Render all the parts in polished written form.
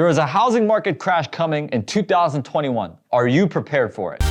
There is a housing market crash coming in 2021. Are you prepared for it?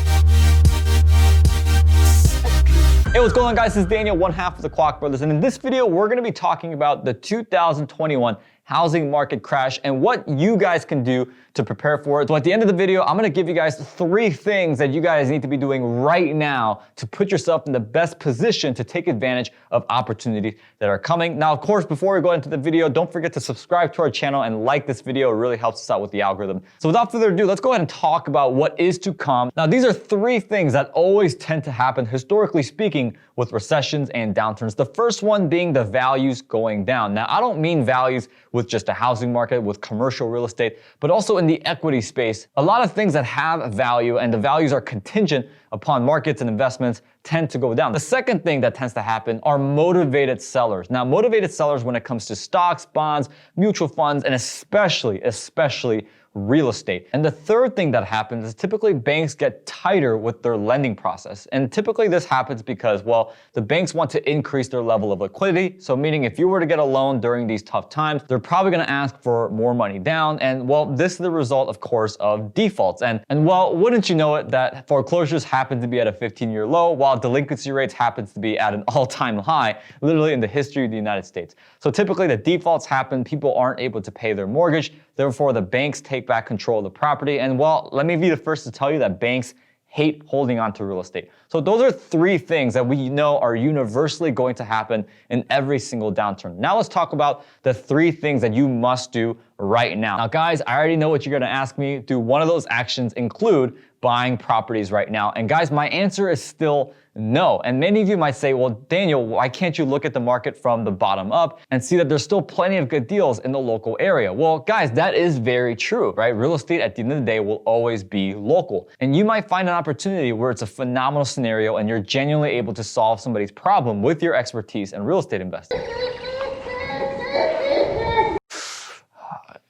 Hey, what's going on, guys? This is Daniel, one half of the Kwok Brothers, and in this video, we're going to be talking about the 2021 housing market crash and what you guys can do to prepare for it. So at the end of the video, I'm going to give you guys 3 things that you guys need to be doing right now to put yourself in the best position to take advantage of opportunities that are coming. Now, of course, before we go into the video, don't forget to subscribe to our channel and like this video. It really helps us out with the algorithm. So without further ado, let's go ahead and talk about what is to come. Now, these are 3 things that always tend to happen, historically speaking, with recessions and downturns. The first one being the values going down. Now, I don't mean values with just a housing market, with commercial real estate, but also in the equity space. A lot of things that have value and the values are contingent upon markets and investments tend to go down. The second thing that tends to happen are motivated sellers. Now, motivated sellers when it comes to stocks, bonds, mutual funds, and especially real estate. And the third thing that happens is typically banks get tighter with their lending process. And typically this happens because, well, the banks want to increase their level of liquidity. So meaning if you were to get a loan during these tough times, they're probably going to ask for more money down. And well, this is the result, of course, of defaults. And well, wouldn't you know it that foreclosures happen to be at a 15-year low, while delinquency rates happens to be at an all-time high, literally in the history of the United States. So typically the defaults happen, people aren't able to pay their mortgage, therefore the banks take back control of the property. And well, let me be the first to tell you that banks hate holding on to real estate. So those are 3 things that we know are universally going to happen in every single downturn. Now let's talk about the 3 things that you must do right now. Now guys, I already know what you're gonna ask me. Do one of those actions include buying properties right now? And guys, my answer is still no. And many of you might say, well, Daniel, why can't you look at the market from the bottom up and see that there's still plenty of good deals in the local area? Well, guys, that is very true, right? Real estate at the end of the day will always be local. And you might find an opportunity where it's a phenomenal scenario and you're genuinely able to solve somebody's problem with your expertise in real estate investing.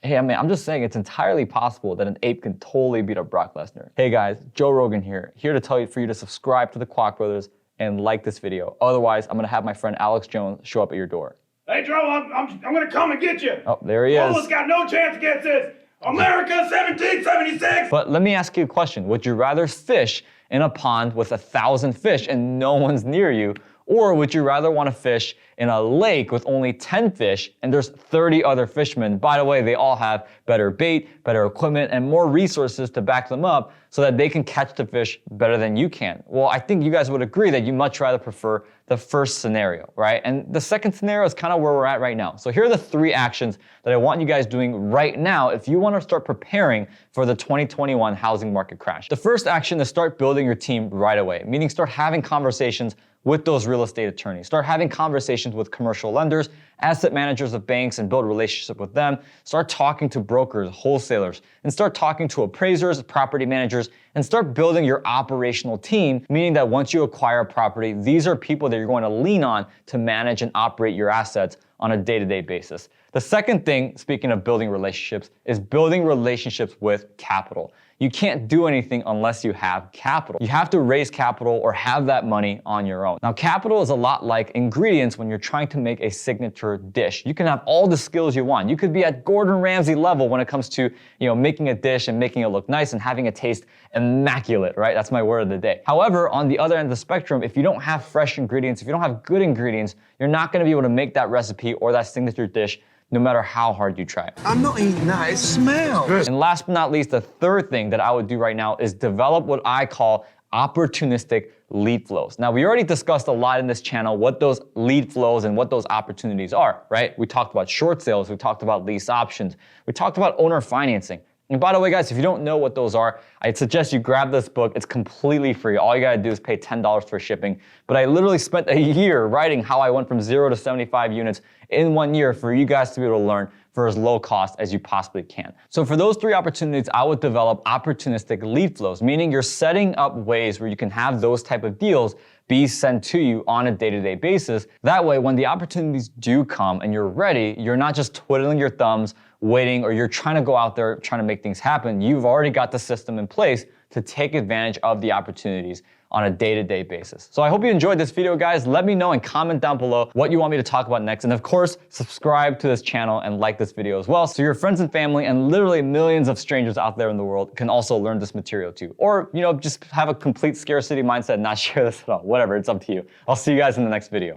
Hey, I mean, I'm just saying it's entirely possible that an ape can totally beat up Brock Lesnar. Hey guys, Joe Rogan here to tell you for you to subscribe to the Kwok Brothers and like this video. Otherwise, I'm gonna have my friend Alex Jones show up at your door. Hey Joe, I'm gonna come and get you. Oh, there he is. Wallace got no chance against this. America 1776. But let me ask you a question. Would you rather fish in a pond with 1,000 fish and no one's near you? Or would you rather want to fish in a lake with only 10 fish and there's 30 other fishermen? By the way, they all have better bait, better equipment, and more resources to back them up so that they can catch the fish better than you can. Well, I think you guys would agree that you much rather prefer the first scenario, right? And the second scenario is kind of where we're at right now. So here are the 3 actions that I want you guys doing right now if you want to start preparing for the 2021 housing market crash. The first action is start building your team right away, meaning start having conversations with those real estate attorneys. Start having conversations with commercial lenders, asset managers of banks, and build a relationship with them. Start talking to brokers, wholesalers, and start talking to appraisers, property managers, and start building your operational team, meaning that once you acquire a property, these are people that you're going to lean on to manage and operate your assets on a day-to-day basis. The second thing, speaking of building relationships, is building relationships with capital. You can't do anything unless you have capital. You have to raise capital or have that money on your own. Now, capital is a lot like ingredients when you're trying to make a signature dish. You can have all the skills you want. You could be at Gordon Ramsay level when it comes to, making a dish and making it look nice and having it taste immaculate, right? That's my word of the day. However, on the other end of the spectrum, if you don't have fresh ingredients, if you don't have good ingredients, you're not gonna be able to make that recipe or that signature dish no matter how hard you try. I'm not eating that, it smells. And last but not least, the third thing that I would do right now is develop what I call opportunistic lead flows. Now, we already discussed a lot in this channel what those lead flows and what those opportunities are, right? We talked about short sales, we talked about lease options, we talked about owner financing. And by the way, guys, if you don't know what those are, I'd suggest you grab this book. It's completely free. All you gotta do is pay $10 for shipping. But I literally spent a year writing how I went from 0 to 75 units in 1 year for you guys to be able to learn for as low cost as you possibly can. So for those 3 opportunities, I would develop opportunistic lead flows, meaning you're setting up ways where you can have those type of deals be sent to you on a day-to-day basis. That way, when the opportunities do come and you're ready, you're not just twiddling your thumbs, waiting, or you're trying to go out there trying to make things happen. You've already got the system in place to take advantage of the opportunities on a day-to-day basis. So I hope you enjoyed this video, guys. Let me know and comment down below what you want me to talk about next. And of course, subscribe to this channel and like this video as well, so your friends and family and literally millions of strangers out there in the world can also learn this material too. Or, just have a complete scarcity mindset and not share this at all. Whatever, it's up to you. I'll see you guys in the next video.